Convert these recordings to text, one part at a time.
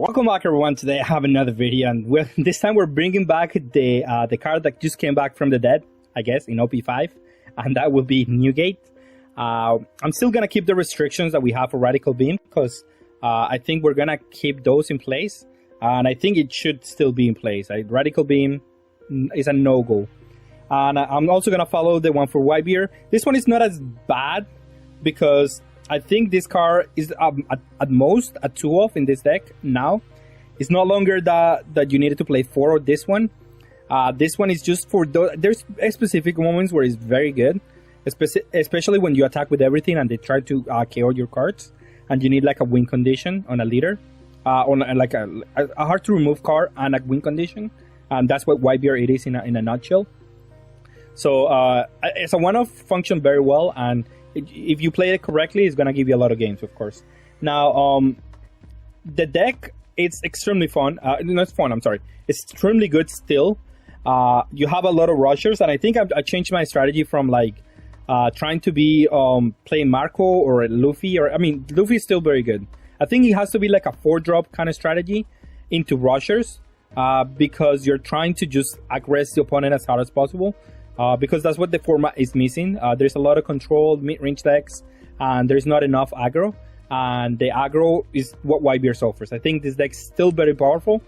Welcome back, everyone. Today I have another video, and this time we're bringing back the card that just came back from the dead, I guess, in OP5, and that will be Newgate. I'm still gonna keep the restrictions that we have for Radical Beam because I think we're gonna keep those in place, and I think it should still be in place. Radical Beam is a no-go, and I'm also gonna follow the one for Whitebeard. This one is not as bad because I think this card is at most a 2-off in this deck now. It's no longer that you needed to play 4 of this one. This one is just for there's specific moments where it's very good, especially when you attack with everything and they try to KO your cards, and you need like a win condition on a leader, on like a hard to remove card and a win condition, and that's what Whitebeard it is in a nutshell. So it's a one-off, function very well, and if you play it correctly, it's gonna give you a lot of games, of course. Now, the deck, it's extremely fun. Not fun, I'm sorry. It's extremely good still. You have a lot of rushers, and I think I changed my strategy from like trying to be playing Marco or Luffy, or I mean, Luffy is still very good. I think it has to be like a 4-drop kind of strategy into rushers, because you're trying to just aggress the opponent as hard as possible. Because that's what the format is missing. There's a lot of controlled mid-range decks, and there's not enough aggro. And the aggro is what Whitebeard offers. I think this deck's still very powerful.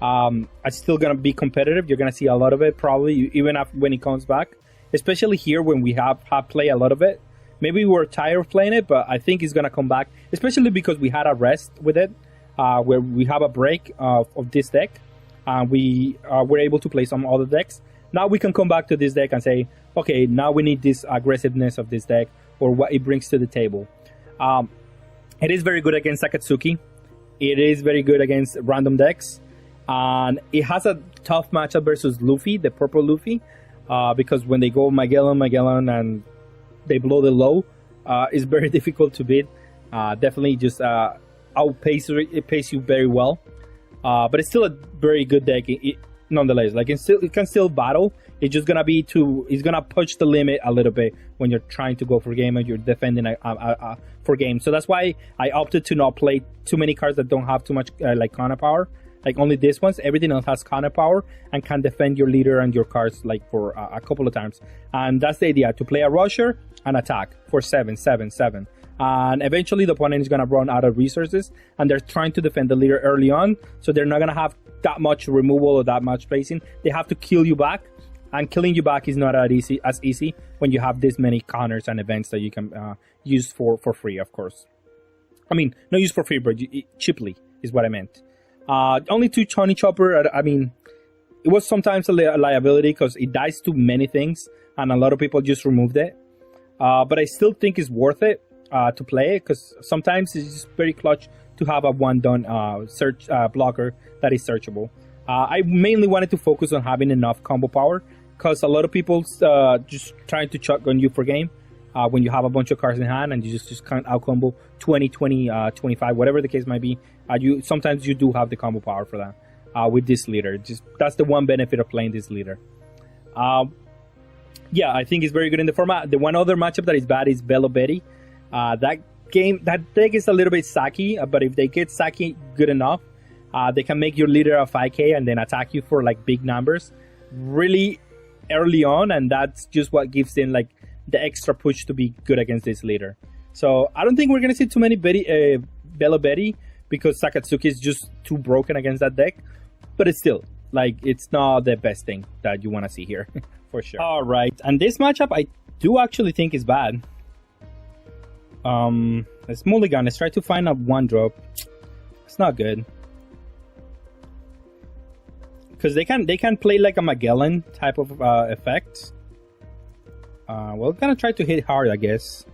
It's still gonna be competitive. You're gonna see a lot of it probably, even when it comes back. Especially here when we have played a lot of it. Maybe we're tired of playing it, but I think it's gonna come back. Especially because we had a rest with it, where we have a break of this deck. We were able to play some other decks. Now we can come back to this deck and say, okay, now we need this aggressiveness of this deck or what it brings to the table. It is very good against Sakazuki. It is very good against random decks. And it has a tough matchup versus Luffy, the purple Luffy, because when they go Magellan, and they blow the low, it's very difficult to beat. Definitely just outpace it pays you very well. But it's still a very good deck. Nonetheless, like it can still battle. It's just gonna be it's gonna push the limit a little bit when you're trying to go for game and you're defending for game. So that's why I opted to not play too many cards that don't have too much like counter power. Like only this ones. Everything else has counter power and can defend your leader and your cards like for a couple of times. And that's the idea, to play a rusher and attack for 7/7/7. And eventually the opponent is going to run out of resources, and they're trying to defend the leader early on, so they're not going to have that much removal or that much spacing. They have to kill you back, and killing you back is not as easy when you have this many counters and events that you can use for free, of course. I mean, not use for free, but cheaply is what I meant. Only 2 Chony Chopper, I mean, it was sometimes a liability because it dies to many things, and a lot of people just removed it. But I still think it's worth it to play it, because sometimes it's just very clutch to have a one-done search blocker that is searchable. I mainly wanted to focus on having enough combo power, because a lot of people just trying to shotgun you for game when you have a bunch of cards in hand and you just can't out-combo 20, 25, whatever the case might be. Sometimes you do have the combo power for that with this leader. That's the one benefit of playing this leader. Yeah, I think it's very good in the format. The one other matchup that is bad is Bello Betty. That deck is a little bit sacky, but if they get sacky good enough, they can make your leader a 5k and then attack you for like big numbers really early on, and that's just what gives them like the extra push to be good against this leader. So I don't think we're gonna see too many Bello Betty, because Sakazuki is just too broken against that deck, but it's still like it's not the best thing that you want to see here for sure. All right, and this matchup I do actually think is bad. Let's mulligan. Let's try to find a 1-drop. It's not good, because they can play like a Magellan type of effect. We're gonna try to hit hard, I guess,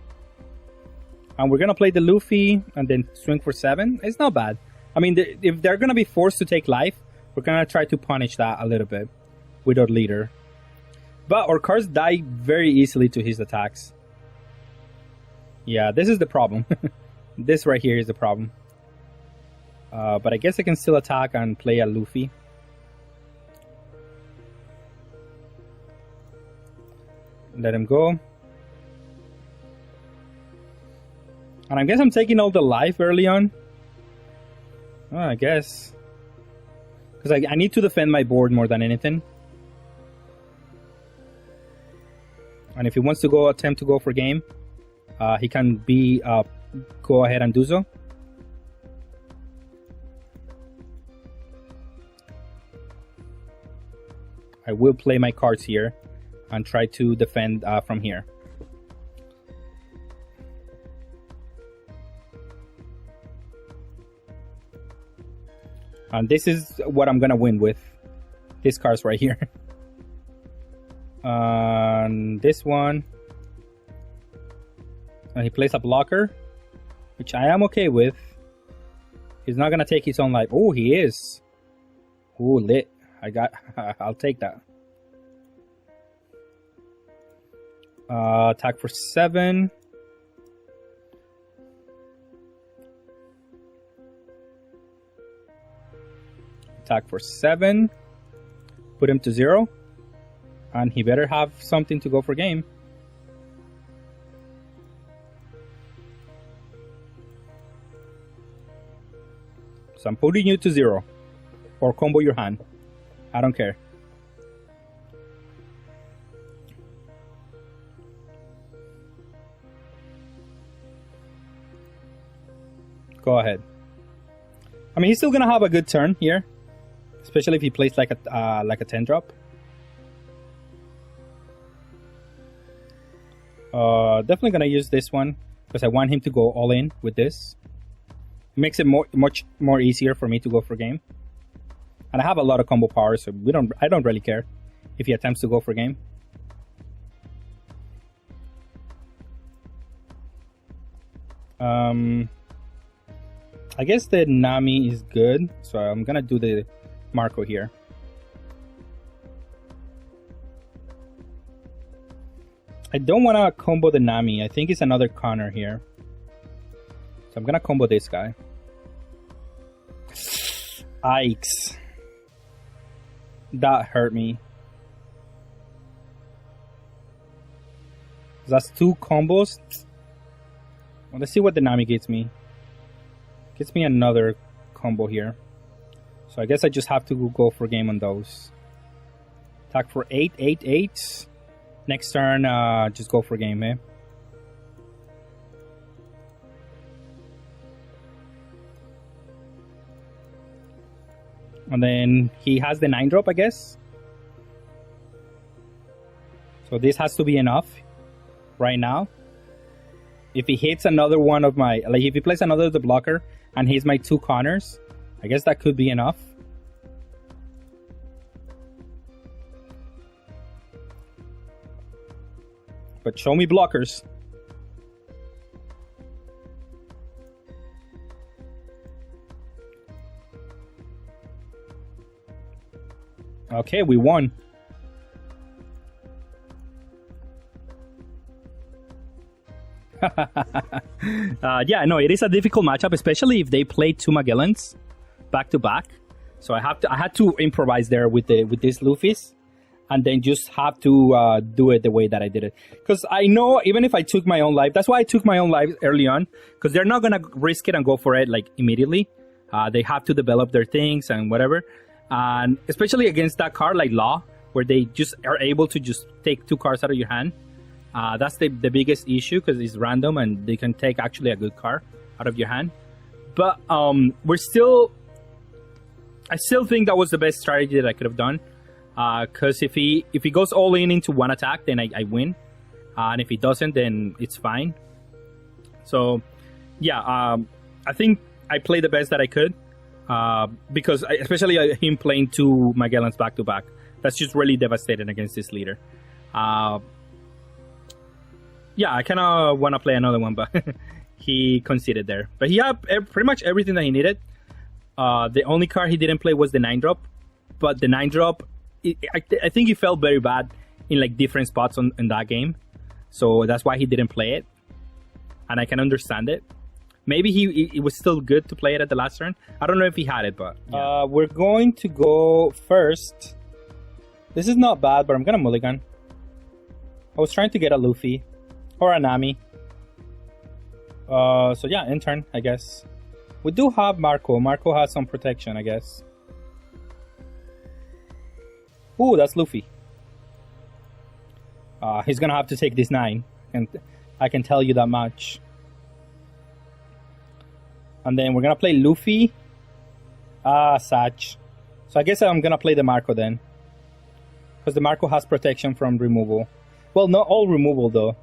and we're gonna play the Luffy and then swing for 7. It's not bad. I mean, if they're gonna be forced to take life, we're gonna try to punish that a little bit with our leader. But our cards die very easily to his attacks. Yeah, this is the problem. This right here is the problem. But I guess I can still attack and play a Luffy. Let him go. And I guess I'm taking all the life early on. I guess. Because I need to defend my board more than anything. And if he wants to attempt to go for game, he can go ahead and do so. I will play my cards here and try to defend from here. And this is what I'm gonna win with. These cards right here. And this one. And he plays a blocker, which I am okay with. He's not gonna take his own life. Oh, he is. Oh, lit. I'll take that. Attack for 7. Attack for 7. Put him to 0. And he better have something to go for game. So I'm putting you to 0. Or combo your hand. I don't care. Go ahead. I mean, he's still gonna have a good turn here, especially if he plays like a 10 drop. Definitely gonna use this one because I want him to go all in with this. It makes it much more easier for me to go for game. And I have a lot of combo power, so I don't really care if he attempts to go for game. I guess the Nami is good, so I'm gonna do the Marco here. I don't want to combo the Nami. I think it's another Connor here. So I'm gonna combo this guy. Yikes. That hurt me. That's 2 combos. Well, let's see what the Nami gets me. Gets me another combo here. So I guess I just have to go for game on those. Attack for 8, 8, 8. Next turn, just go for game, eh? And then he has the 9 drop, I guess. So this has to be enough right now. If he hits another one of my... Like, if he plays another of the blocker and hits my 2 Connors, I guess that could be enough. But show me blockers. Okay, we won. Yeah, no, it is a difficult matchup, especially if they play 2 Magellans back to back. So I had to improvise there with these Luffys, and then just have to do it the way that I did it. Because I know even if I took my own life, that's why I took my own life early on, because they're not gonna risk it and go for it like immediately. They have to develop their things and whatever. And especially against that card like Law, where they just are able to just take 2 cards out of your hand. That's the biggest issue, because it's random and they can take actually a good card out of your hand. But I still think that was the best strategy that I could have done. Because if he goes all in into one attack, then I win. And if he doesn't, then it's fine. So yeah, I think I played the best that I could. Because especially him playing 2 Magellans back to back, that's just really devastating against this leader. Yeah, I kind of want to play another one, but he conceded there. But he had pretty much everything that he needed. The only card he didn't play was the 9 drop, but the 9 drop, I think he felt very bad in like different spots in that game, so that's why he didn't play it, and I can understand it. Maybe it was still good to play it at the last turn. I don't know if he had it, but yeah. We're going to go first. This is not bad, but I'm gonna mulligan. I was trying to get a Luffy or a Nami. So yeah, in turn, I guess. We do have Marco. Marco has some protection, I guess. Ooh, that's Luffy. He's gonna have to take this 9, and I can tell you that much. And then we're gonna play Luffy. Satch. So I guess I'm gonna play the Marco then. Because the Marco has protection from removal. Well, not all removal though.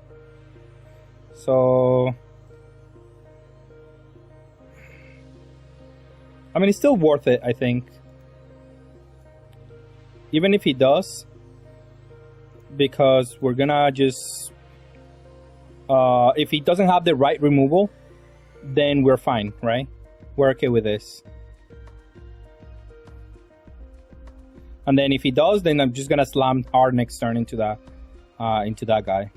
So... I mean, it's still worth it, I think. Even if he does. Because we're gonna just... if he doesn't have the right removal, then we're fine, right? We're okay with this. And then if he does, then I'm just gonna slam hard next turn into that guy.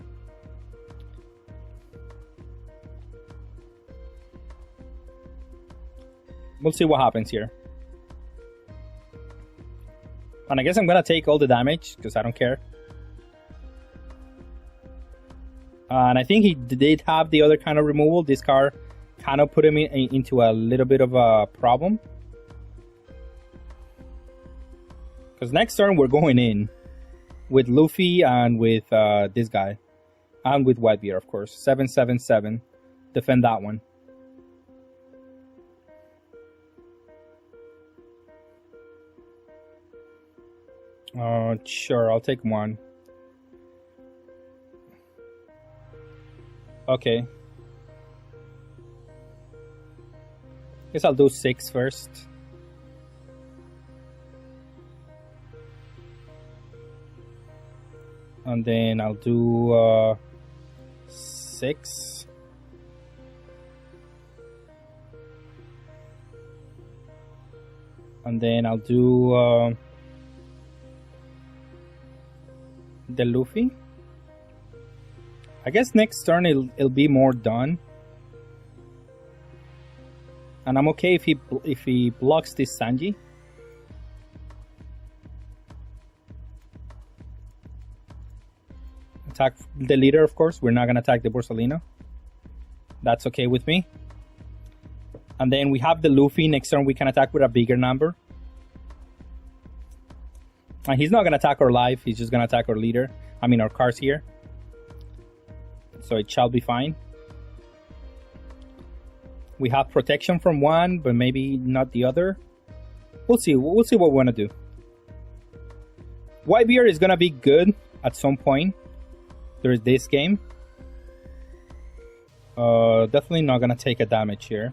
We'll see what happens here. And I guess I'm gonna take all the damage because I don't care. And I think he did have the other kind of removal. This card kind of put him into a little bit of a problem. Because next turn we're going in with Luffy and with this guy. And with Whitebeard, of course. 7/7/7. Defend that one. Sure, I'll take 1. Okay. Guess I'll do 6 first. And then I'll do 6. And then I'll do the Luffy. I guess next turn it'll be more done. And I'm okay if he blocks this Sanji. Attack the leader, of course. We're not gonna attack the Borsalino. That's okay with me. And then we have the Luffy. Next turn we can attack with a bigger number. And he's not gonna attack our life, he's just gonna attack our leader. I mean our cars here. So it shall be fine. We have protection from one, but maybe not the other. We'll see what we wanna do. Whitebeard is gonna be good at some point. There's this game. Definitely not gonna take a damage here.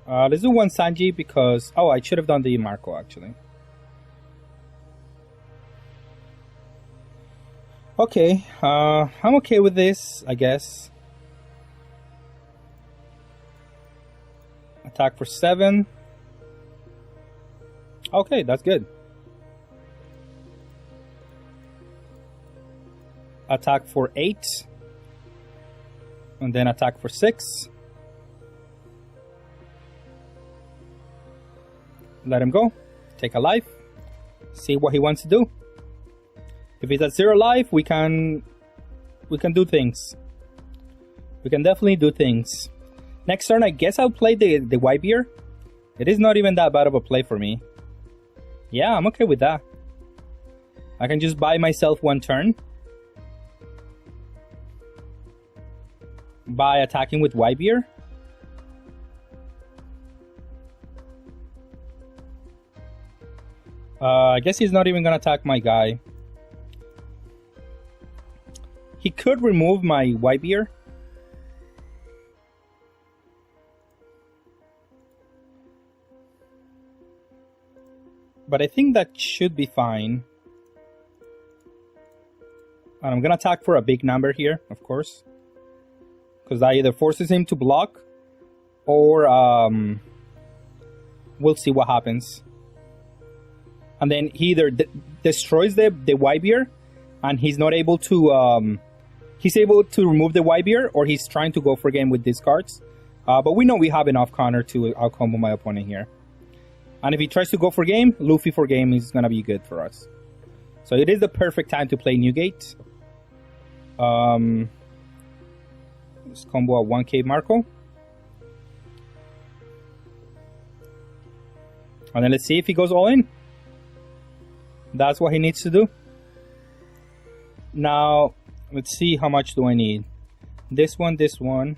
Let's do 1 Sanji because... Oh, I should have done the Marco actually. Okay, I'm okay with this, I guess. Attack for 7. Okay, that's good. Attack for 8. And then attack for 6. Let him go. Take a life. See what he wants to do. If he's at 0 life, we can do things. We can definitely do things. Next turn, I guess I'll play the Whitebeard. It is not even that bad of a play for me. Yeah, I'm okay with that. I can just buy myself 1 turn. By attacking with Whitebeard. I guess he's not even gonna attack my guy. He could remove my Whitebeard. But I think that should be fine. And I'm gonna attack for a big number here, of course. Because that either forces him to block, or we'll see what happens. And then he either destroys the Whitebeard, and he's not able to... he's able to remove the Whitebeard, or he's trying to go for game with these cards. But we know we have enough counter to outcombo my opponent here. And if he tries to go for game, Luffy for game is going to be good for us. So it is the perfect time to play Newgate. Let's combo a 1k Marco. And then let's see if he goes all in. That's what he needs to do. Now, let's see how much do I need. This one. This one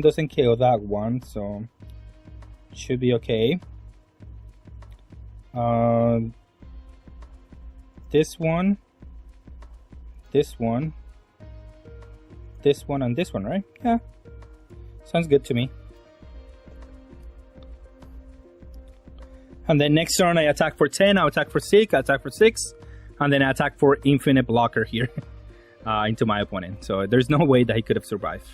doesn't kill that one, so it should be okay. This one, and this one, right? Yeah, sounds good to me. And then next turn I attack for 10, I attack for 6, I attack for 6, and then I attack for infinite blocker here into my opponent. So there's no way that he could have survived.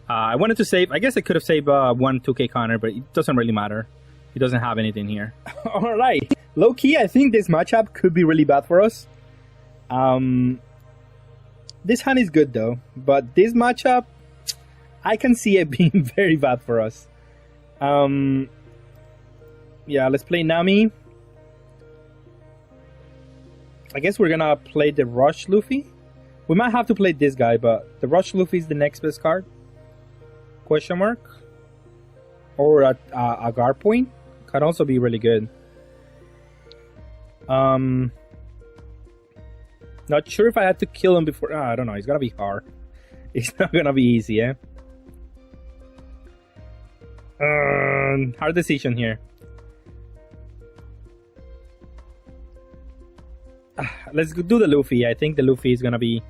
I wanted to save, I guess I could have saved one 2k counter, but it doesn't really matter. He doesn't have anything here. Alright, low key, I think this matchup could be really bad for us. This hand is good though, but this matchup, I can see it being very bad for us. Yeah, let's play Nami. I guess we're gonna play the Rush Luffy. We might have to play this guy, but the Rush Luffy is the next best card. Question mark? Or a guard point can also be really good. Not sure if I had to kill him before. I don't know. It's gonna be hard. It's not gonna be easy, eh? Hard decision here. Let's do the Luffy. I think the Luffy is gonna be...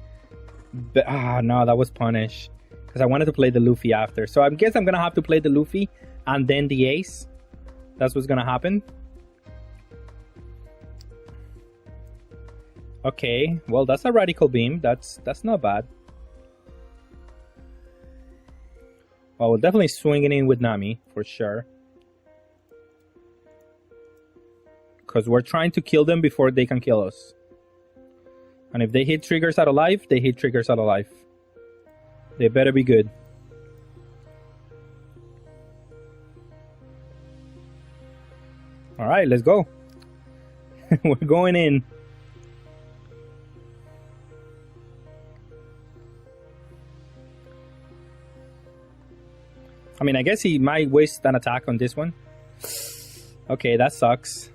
no, that was punish. Because I wanted to play the Luffy after. So I guess I'm gonna have to play the Luffy and then the Ace. That's what's gonna happen. Okay, well that's a Radical Beam. That's not bad. Well, we're definitely swinging in with Nami, for sure. Because we're trying to kill them before they can kill us. And if they hit triggers out of life, they hit triggers out of life. They better be good. Alright, let's go. We're going in. I mean, I guess he might waste an attack on this one. Okay, that sucks.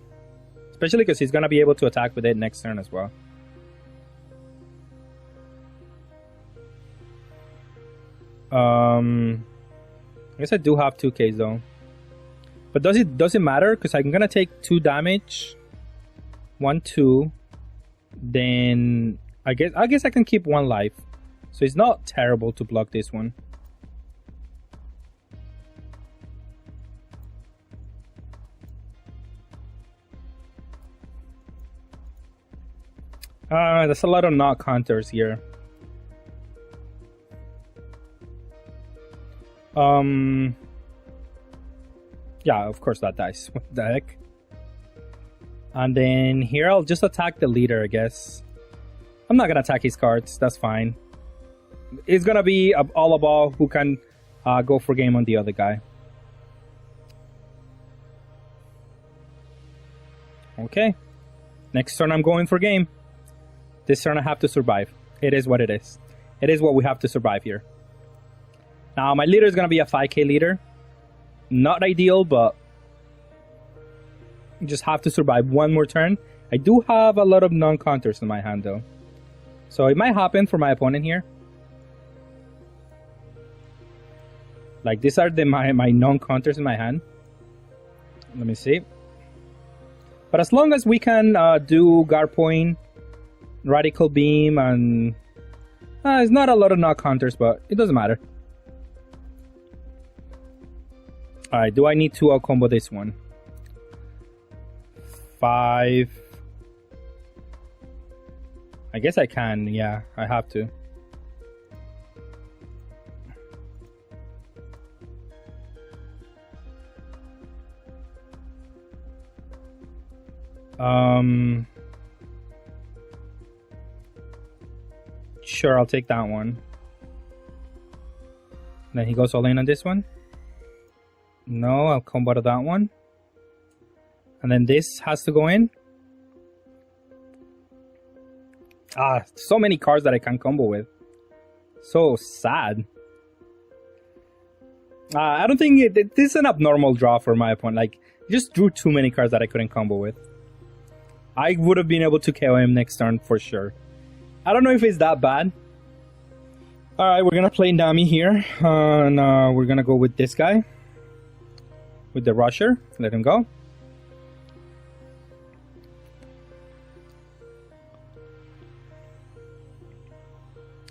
Especially because he's going to be able to attack with it next turn as well. I guess I do have 2Ks though. But does it matter? Because I'm going to take 2 damage. 1, 2. Then I guess I can keep 1 life. So it's not terrible to block this one. There's a lot of knock counters here. Yeah, of course that dies. What the heck? And then here I'll just attack the leader, I guess. I'm not gonna attack his cards, that's fine. It's gonna be all about who can go for game on the other guy. Okay. Next turn I'm going for game. This turn I have to survive. It is what it is. It is what we have to survive here. Now my leader is going to be a 5k leader. Not ideal, but you just have to survive one more turn. I do have a lot of non-counters in my hand though. So it might happen for my opponent here. Like these are my non-counters in my hand. Let me see. But as long as we can do guard point, Radical Beam, and it's not a lot of knock counters, but it doesn't matter. Alright, do I need to combo this one? 5. I guess I can, yeah, I have to. Sure, I'll take that one. Then he goes all in on this one. No, I'll combo to that one. And then this has to go in. So many cards that I can't combo with. So sad. I don't think this is an abnormal draw for my opponent. Like, he just drew too many cards that I couldn't combo with. I would have been able to KO him next turn for sure. I don't know if it's that bad. Alright, we're gonna play Nami here. And we're gonna go with this guy. With the Rusher. Let him go.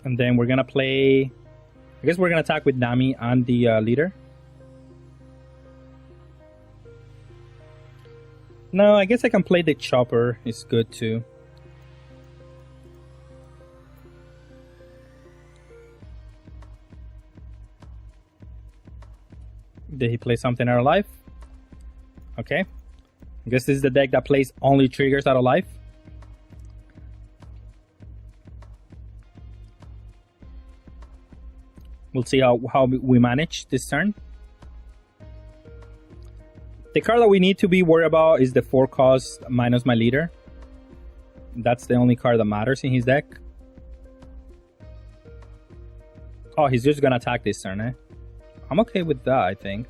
And then we're gonna play... I guess we're gonna attack with Nami and the leader. No, I guess I can play the Chopper. It's good too. Did he play something out of life? Okay. I guess this is the deck that plays only triggers out of life. We'll see how we manage this turn. The card that we need to be worried about is the 4 cost minus my leader. That's the only card that matters in his deck. Oh, he's just gonna attack this turn, eh? I'm okay with that, I think.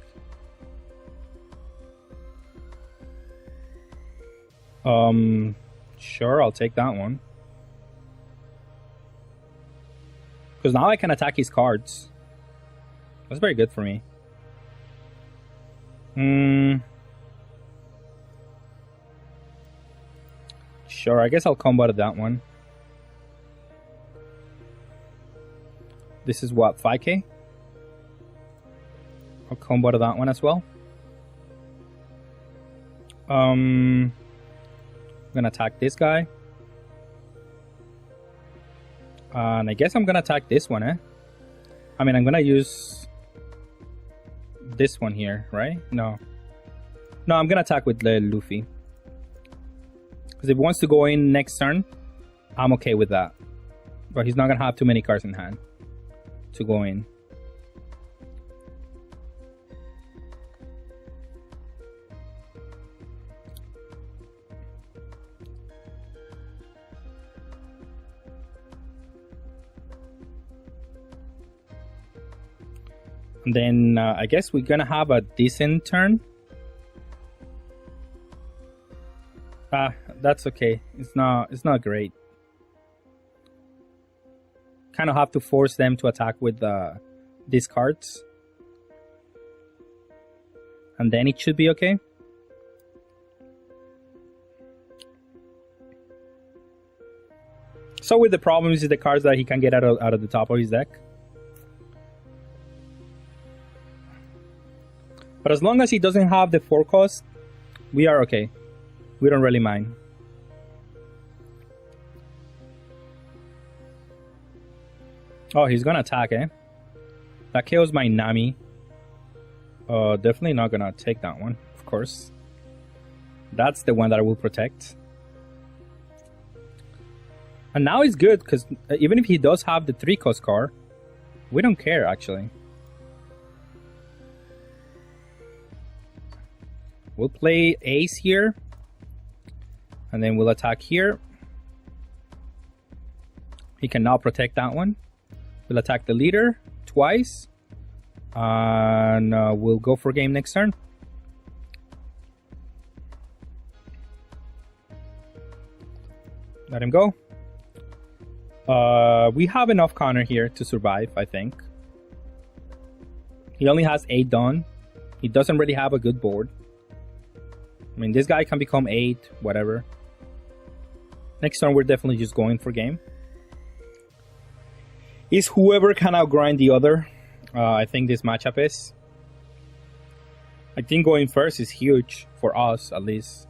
Sure, I'll take that one. Because now I can attack his cards. That's very good for me. Sure, I guess I'll combo to that one. This is what, 5k? I'll combo to that one as well. I'm gonna attack this guy. And I guess I'm gonna attack this one, eh? I mean, I'm gonna use this one here, right? No, I'm gonna attack with Luffy. Because if he wants to go in next turn, I'm okay with that. But he's not gonna have too many cards in hand to go in. And then I guess we're gonna have a decent turn. That's okay. It's not great. Kind of have to force them to attack with these cards. And then it should be okay. So with the problems is the cards that he can get out of the top of his deck. But as long as he doesn't have the 4 cost, we are okay. We don't really mind. Oh, he's gonna attack, eh? That kills my Nami. Definitely not gonna take that one, of course. That's the one that I will protect. And now it's good, because even if he does have the 3 cost card, we don't care, actually. We'll play Ace here. And then we'll attack here. He can now protect that one. We'll attack the leader twice. And we'll go for game next turn. Let him go. We have enough counter here to survive, I think. He only has 8 done. He doesn't really have a good board. I mean, this guy can become 8, whatever. Next turn, we're definitely just going for game. Is whoever can outgrind the other. I think this matchup is. I think going first is huge for us, at least.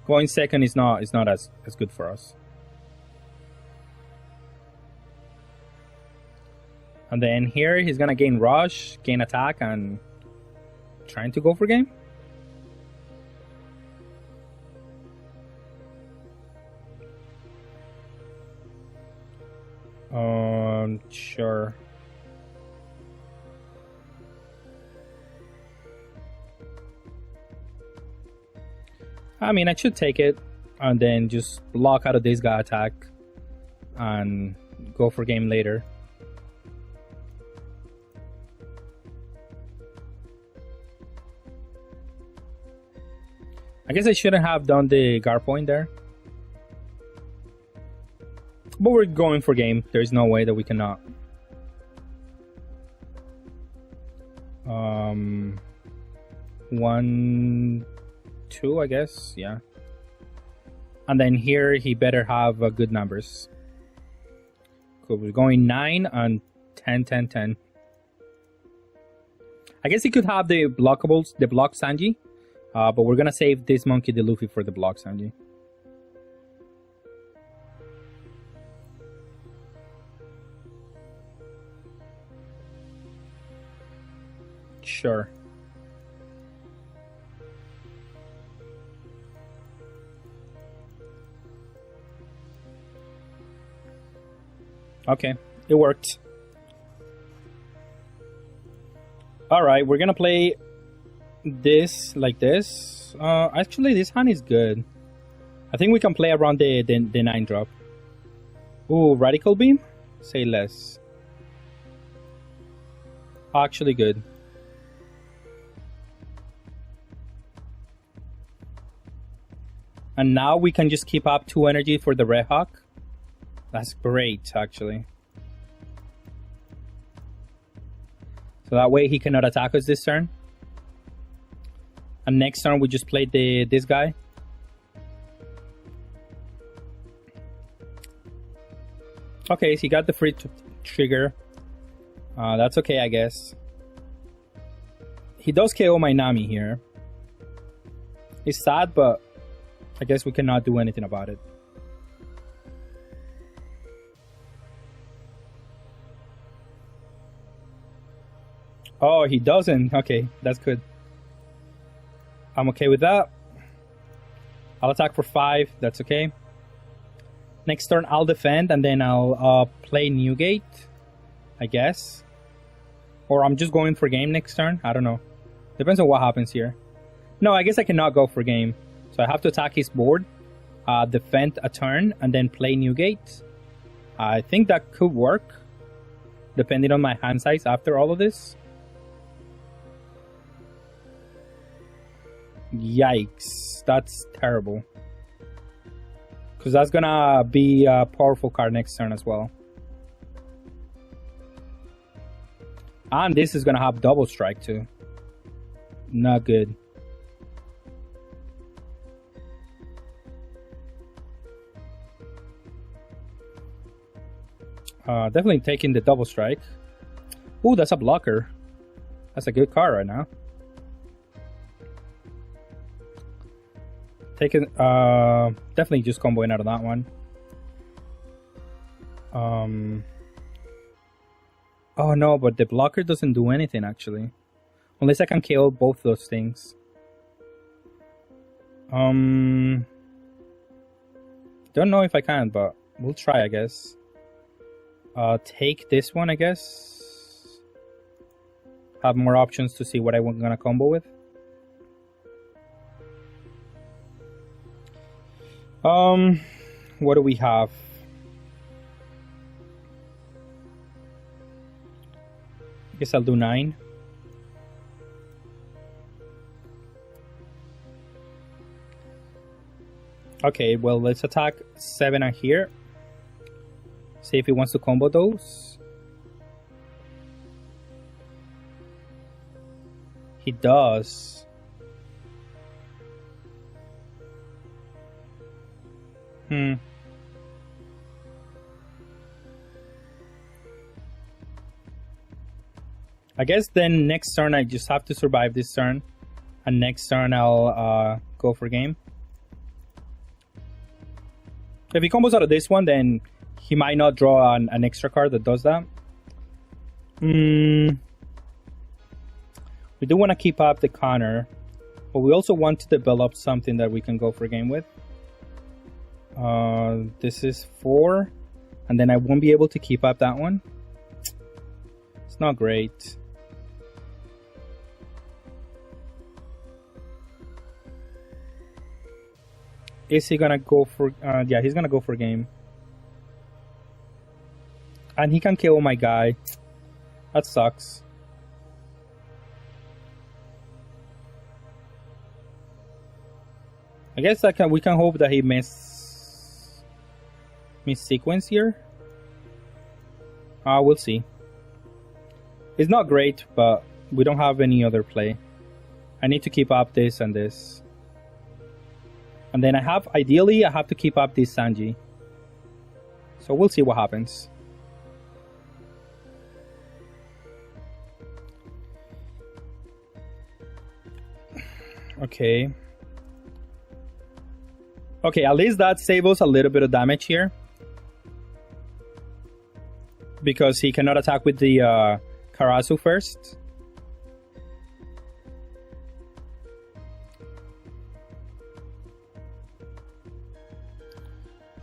Going second is not as good for us. And then here, he's gonna gain rush, gain attack, and trying to go for game. Sure. I mean, I should take it and then just block out of this guy attack and go for game later. I guess I shouldn't have done the guard point there. But we're going for game. There's no way that we cannot. 1, 2, I guess. Yeah. And then here he better have good numbers. Cool. We're going 9 and 10, 10, 10. I guess he could have the blockables, the block Sanji. But we're gonna save this monkey the Luffy for the block Sanji. Sure. Okay, it worked. Alright, we're gonna play this like this. Actually, this hand is good. I think we can play around the 9 drop. Ooh, Radical Beam? Say less. Actually good. And now we can just keep up 2 energy for the Red Hawk. That's great, actually. So that way he cannot attack us this turn. And next turn we just played this guy. Okay, so he got the free trigger. That's okay, I guess. He does KO my Nami here. It's sad, but I guess we cannot do anything about it. Oh, he doesn't. Okay, that's good. I'm okay with that. I'll attack for 5. That's okay. Next turn, I'll defend, and then I'll play Newgate, I guess. Or I'm just going for game next turn. I don't know. Depends on what happens here. No, I guess I cannot go for game. So I have to attack his board, defend a turn, and then play Newgate. I think that could work, depending on my hand size after all of this. Yikes, that's terrible. Because that's gonna be a powerful card next turn as well. And this is gonna have double strike too. Not good. Definitely taking the double strike. Ooh, that's a blocker. That's a good card right now. Taking, definitely just comboing out of that one. Oh no, but the blocker doesn't do anything actually. Unless I can kill both those things. Don't know if I can, but we'll try, I guess. Take this one, I guess. Have more options to see what I'm gonna combo with. What do we have? I guess I'll do 9. Okay, well, let's attack 7 on here. See if he wants to combo those. He does. I guess then next turn I just have to survive this turn. And next turn I'll go for game. If he combos out of this one, then he might not draw an extra card that does that. We do want to keep up the counter, but we also want to develop something that we can go for game with. This is 4, and then I won't be able to keep up that one. It's not great. Is he gonna go for... yeah, he's gonna go for game. And he can kill my guy. That sucks. I guess we can hope that he miss sequence here. We'll see. It's not great, but we don't have any other play. I need to keep up this and this. And then ideally I have to keep up this Sanji. So we'll see what happens. Okay. Okay, at least that saves us a little bit of damage here. Because he cannot attack with the Karasu first.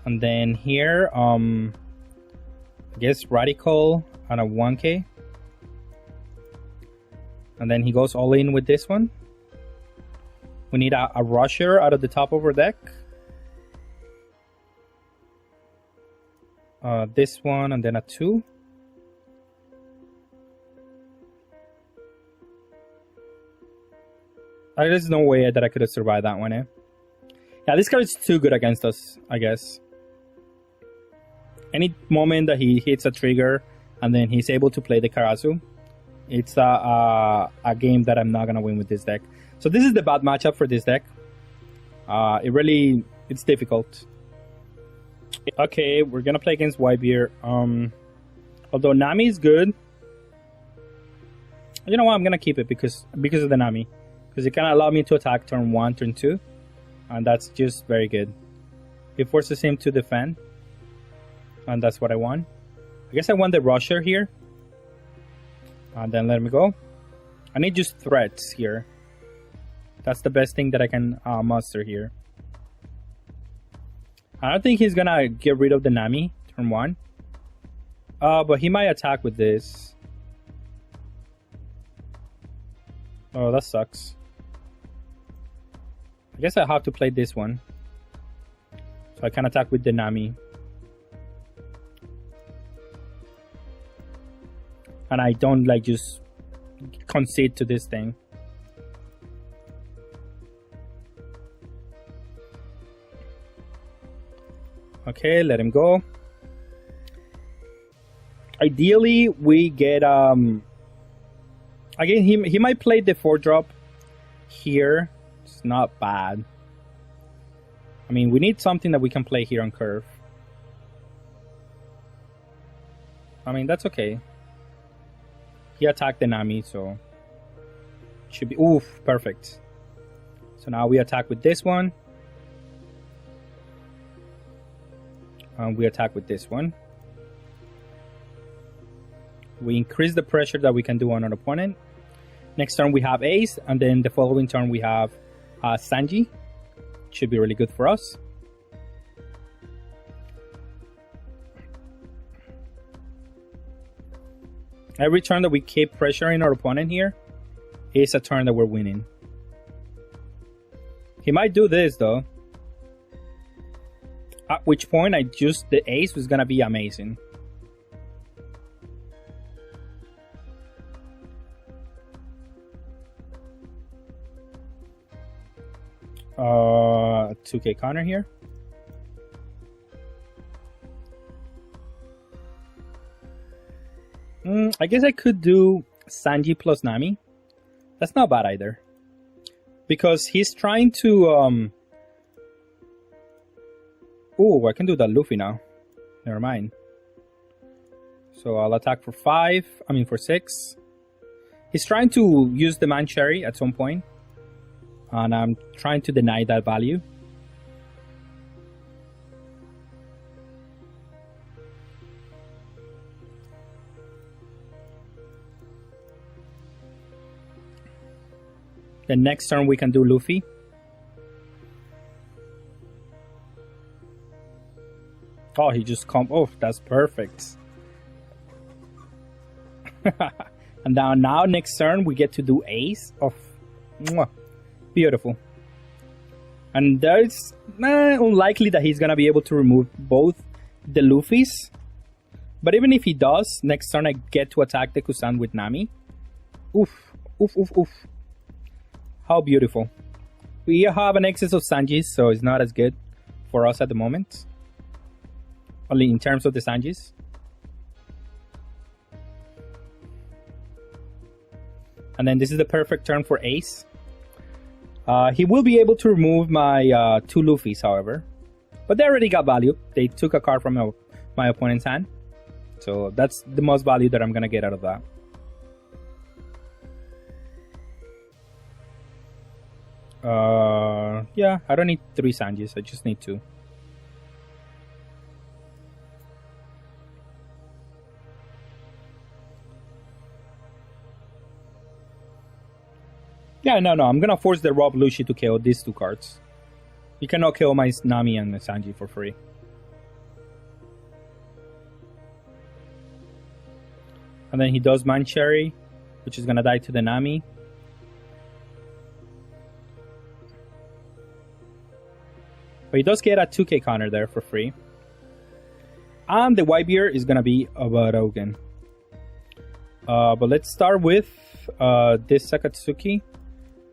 And then here, I guess Radical and a 1k. And then he goes all in with this one. We need a rusher out of the top of our deck. This one and then a 2. There's no way that I could have survived that one, eh? Yeah, this card is too good against us, I guess. Any moment that he hits a trigger and then he's able to play the Karasu, it's a game that I'm not going to win with this deck. So this is the bad matchup for this deck. It's difficult. Okay, we're going to play against Whitebeard. Although Nami is good. You know what, I'm going to keep it because of the Nami. Because it can allow me to attack turn 1, turn 2. And that's just very good. It forces him to defend. And that's what I want. I guess I want the rusher here. And then let me go. I need just threats here. That's the best thing that I can muster here. I don't think he's gonna get rid of the Nami turn 1. But he might attack with this. Oh, that sucks. I guess I have to play this one. So I can attack with the Nami. And I don't like just concede to this thing. Okay, let him go. Ideally, we get again. He might play the 4-drop here. It's not bad. I mean, we need something that we can play here on curve. I mean, that's okay. He attacked the Nami, so should be oof, perfect. So now we attack with this one. And we attack with this one. We increase the pressure that we can do on our opponent. Next turn we have Ace, and then the following turn we have Sanji. Should be really good for us. Every turn that we keep pressuring our opponent here is a turn that we're winning. He might do this though. At which point the Ace was gonna be amazing. Uh, 2k counter here. I guess I could do Sanji plus Nami. That's not bad either. Because he's trying to oh, I can do that Luffy now. Never mind. So I'll attack for 6. He's trying to use the Man Cherry at some point. And I'm trying to deny that value. The next turn we can do Luffy. Oh, he just come. Oh, that's perfect. And now next turn we get to do Ace. Oh, mwah. Beautiful. And there's unlikely that he's gonna be able to remove both the Luffys. But even if he does, next turn I get to attack the Kusan with Nami. Oof, oof, oof, oof. How beautiful. We have an excess of Sanjis, so it's not as good for us at the moment. Only in terms of the Sanjis. And then this is the perfect turn for Ace. He will be able to remove my 2 Luffys, however. But they already got value. They took a card from my opponent's hand. So that's the most value that I'm going to get out of that. Yeah, I don't need 3 Sanjis. I just need 2. Yeah, no, I'm gonna force the Rob Lucy to KO these 2 cards. You cannot KO my Nami and Sanji for free. And then he does Mancherry, which is gonna die to the Nami. But he does get a 2k counter there for free. And the Whitebeard is gonna be a Barogan. But let's start with this Sakazuki.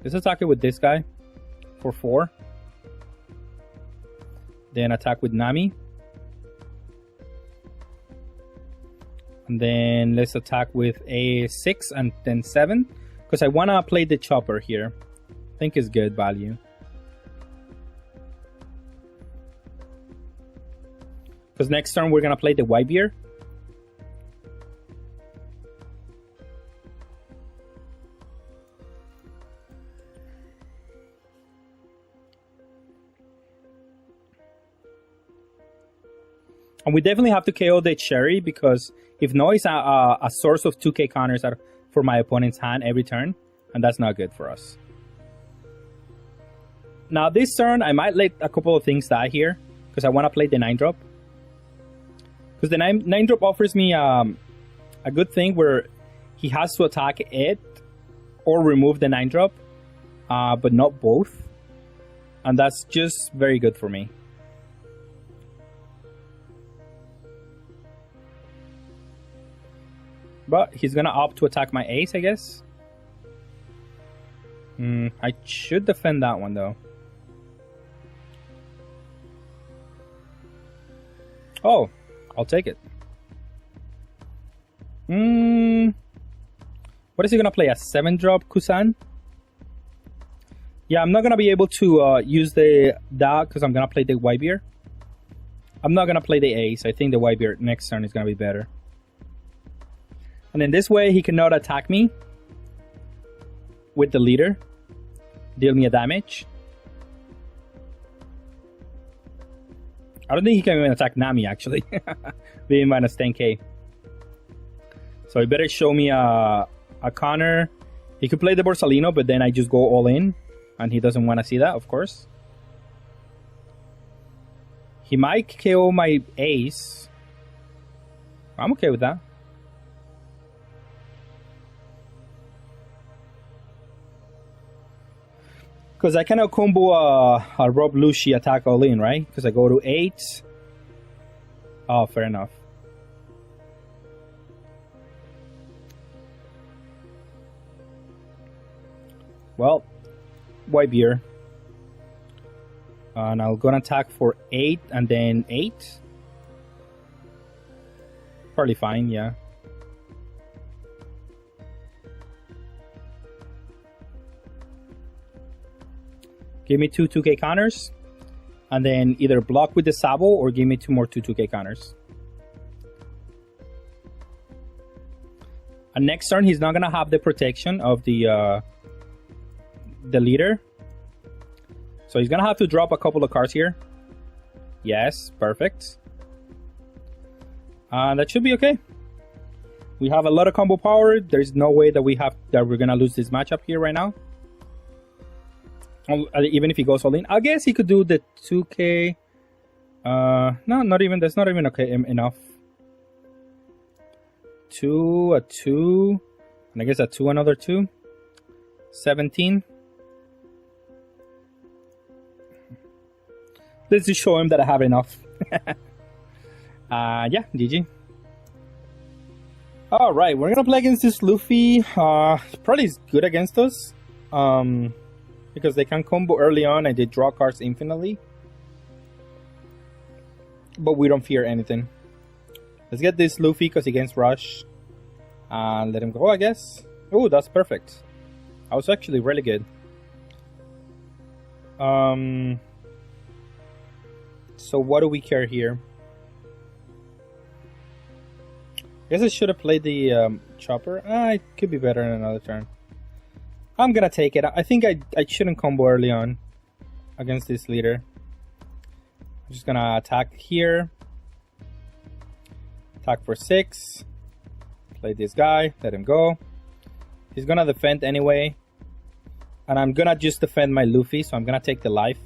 Let's attack it with this guy for 4. Then attack with Nami. And then let's attack with a 6 and then 7. Because I want to play the Chopper here. I think it's good value. Because next turn we're going to play the Whitebeard. And we definitely have to KO the Cherry, because if no, it's a source of 2k counters for my opponent's hand every turn. And that's not good for us. Now this turn, I might let a couple of things die here, because I want to play the 9-drop. Because the 9-drop offers me a good thing where he has to attack it or remove the 9-drop, but not both. And that's just very good for me. But he's gonna opt to attack my Ace, I guess. I should defend that one though. Oh, I'll take it. What is he gonna play? A 7-drop Kusan? Yeah, I'm not gonna be able to use that because I'm gonna play the Whitebeard. I'm not gonna play the Ace. I think the Whitebeard next turn is gonna be better. And in this way, he cannot attack me with the leader, deal me a damage. I don't think he can even attack Nami, actually. Being minus 10k. So he better show me a counter. He could play the Borsalino, but then I just go all in. And he doesn't want to see that, of course. He might KO my Ace. I'm okay with that. Because I cannot combo a Rob Lucy attack all in, right? Because I go to 8. Oh, fair enough. Well, Whitebeard. And I'll go and attack for 8 and then 8. Probably fine, yeah. Give me 2 2k counters, and then either block with the Sabo or give me 2 more 2k counters. And next turn, he's not gonna have the protection of the leader, so he's gonna have to drop a couple of cards here. Yes, perfect. That should be okay. We have a lot of combo power. There's no way that we're gonna lose this matchup here right now. Even if he goes all in, I guess he could do the 2k. No, not even. That's not even okay enough. 2, a 2, and I guess a 2, another 2. 17. Let's just show him that I have enough. Yeah, GG. All right, we're gonna play against this Luffy. Probably is good against us. because they can combo early on and they draw cards infinitely. But we don't fear anything. Let's get this Luffy because he gains rush. And let him go, I guess. Oh, that's perfect. That was actually really good. So what do we care here? Guess I should have played the chopper. It could be better in another turn. I'm gonna take it. I think I shouldn't combo early on against this leader. I'm just gonna attack here. Attack for 6. Play this guy. Let him go. He's gonna defend anyway. And I'm gonna just defend my Luffy, so I'm gonna take the life.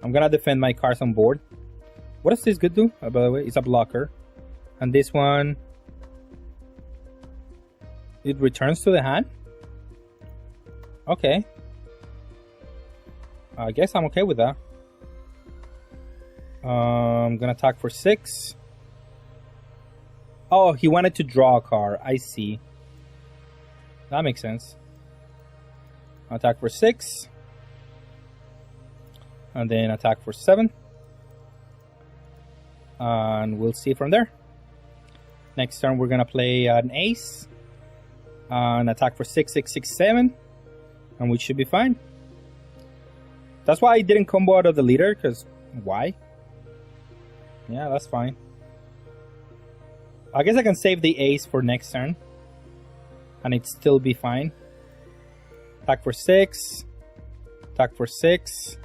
I'm gonna defend my cards on board. What does this good do? By the way, it's a blocker. And this one, it returns to the hand? Okay. I guess I'm okay with that. I'm gonna attack for 6. Oh, he wanted to draw a card. I see. That makes sense. Attack for 6. And then attack for 7. And we'll see from there. Next turn, we're gonna play an ace. And attack for 6, 6, 6, 7. And we should be fine. That's why I didn't combo out of the leader, because why? Yeah, that's fine. I guess I can save the ace for next turn. And it'd still be fine. Attack for 6. Attack for 6.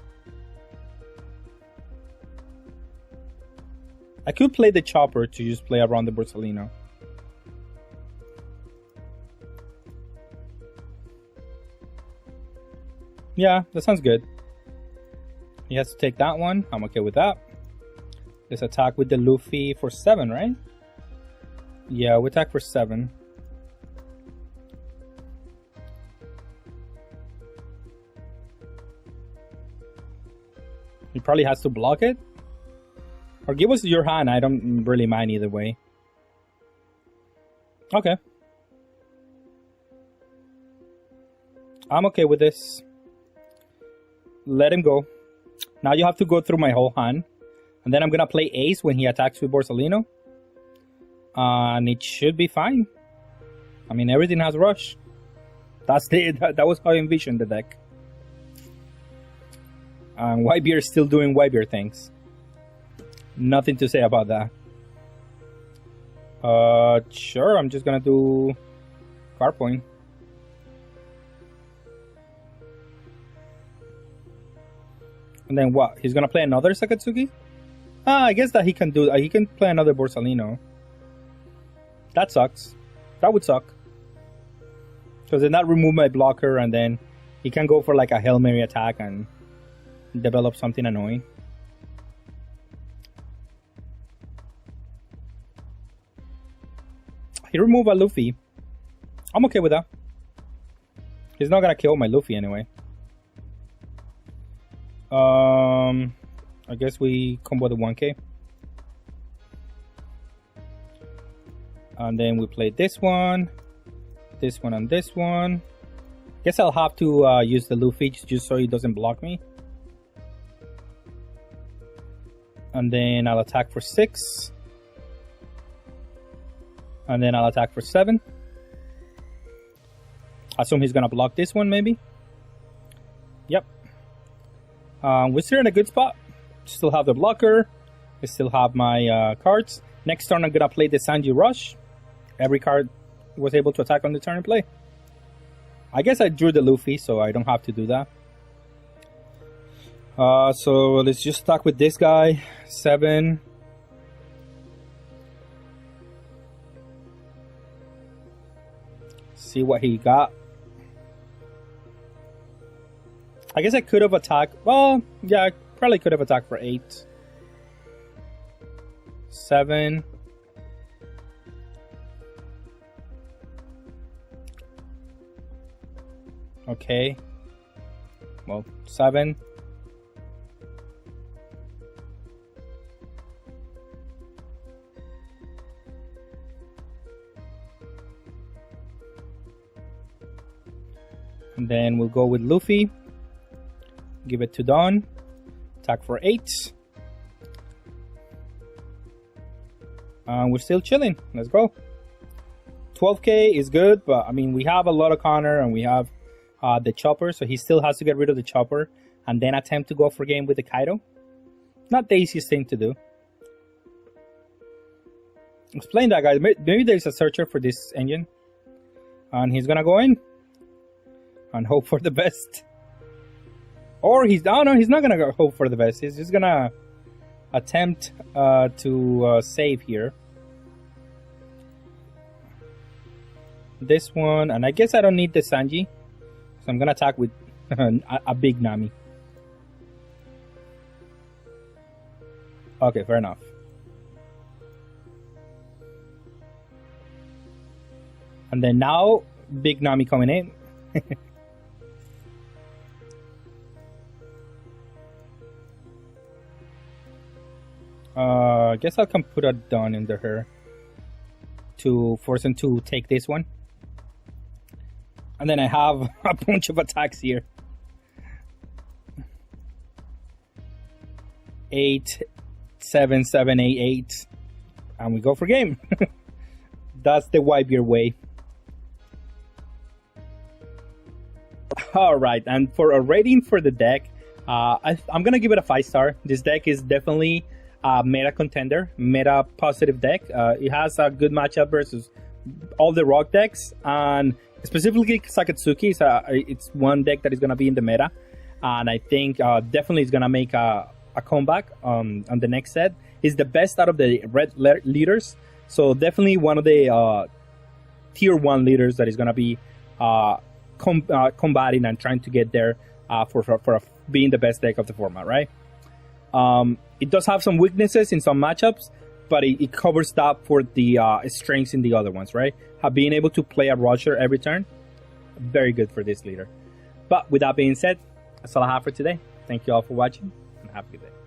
I could play the chopper to just play around the Borsalino. Yeah, that sounds good. He has to take that one. I'm okay with that. Let's attack with the Luffy for 7, right? Yeah, we attack for 7. He probably has to block it. Or give us your hand. I don't really mind either way. Okay. I'm okay with this. Let him go. Now you have to go through my whole hand. And then I'm going to play ace when he attacks with Borsalino. And it should be fine. I mean, everything has rush. That was how I envisioned the deck. And Whitebeard is still doing Whitebeard things. Nothing to say about that. Sure, I'm just gonna do card point. And then what? He's gonna play another Sakazuki? I guess that he can do that. He can play another Borsalino. That sucks. That would suck. Because then that remove my blocker and then he can go for like a Hail Mary attack and develop something annoying. He removed a Luffy. I'm okay with that. He's not gonna kill my Luffy anyway. I guess we combo the 1k. And then we play this one, and this one. Guess I'll have to use the Luffy just so he doesn't block me. And then I'll attack for 6. And then I'll attack for 7. Assume he's gonna block this one maybe. Yep. We're still in a good spot. Still have the blocker. I still have my cards. Next turn I'm gonna play the Sanji Rush. Every card was able to attack on the turn and play. I guess I drew the Luffy, so I don't have to do that. So let's just start with this guy. 7. See what he got. I guess I could have attacked. Well, yeah, I probably could have attacked for 8. 7. Okay. Well, 7. And then we'll go with Luffy. Give it to Dawn. Attack for 8. We're still chilling. Let's go. 12k is good, but I mean, we have a lot of counter and we have the chopper, so he still has to get rid of the chopper and then attempt to go for game with the Kaido. Not the easiest thing to do. Explain that, guys. Maybe there's a searcher for this engine. And he's gonna go in and hope for the best. Or he's... Oh, no, he's not gonna go hope for the best. He's just gonna attempt to save here. This one, and I guess I don't need the Sanji, so I'm gonna attack with a big Nami. Okay, fair enough. And then now, big Nami coming in. I guess I can put a Dawn under her to force him to take this one. And then I have a bunch of attacks here. 8, 7, 7, 8, 8. And we go for game. That's the Whitebeard way. Alright, and for a rating for the deck, I'm going to give it a 5-star. This deck is definitely a meta contender, meta positive deck. It has a good matchup versus all the rock decks, and specifically Sakazuki. It's one deck that is going to be in the meta, and I think definitely is going to make a comeback on the next set. It's the best out of the red leaders, so definitely one of the tier 1 leaders that is going to be combating and trying to get there for being the best deck of the format, right? It does have some weaknesses in some matchups, but it covers that for the strengths in the other ones, right? Being able to play a rusher every turn, very good for this leader. But with that being said, that's all I have for today. Thank you all for watching, and have a good day.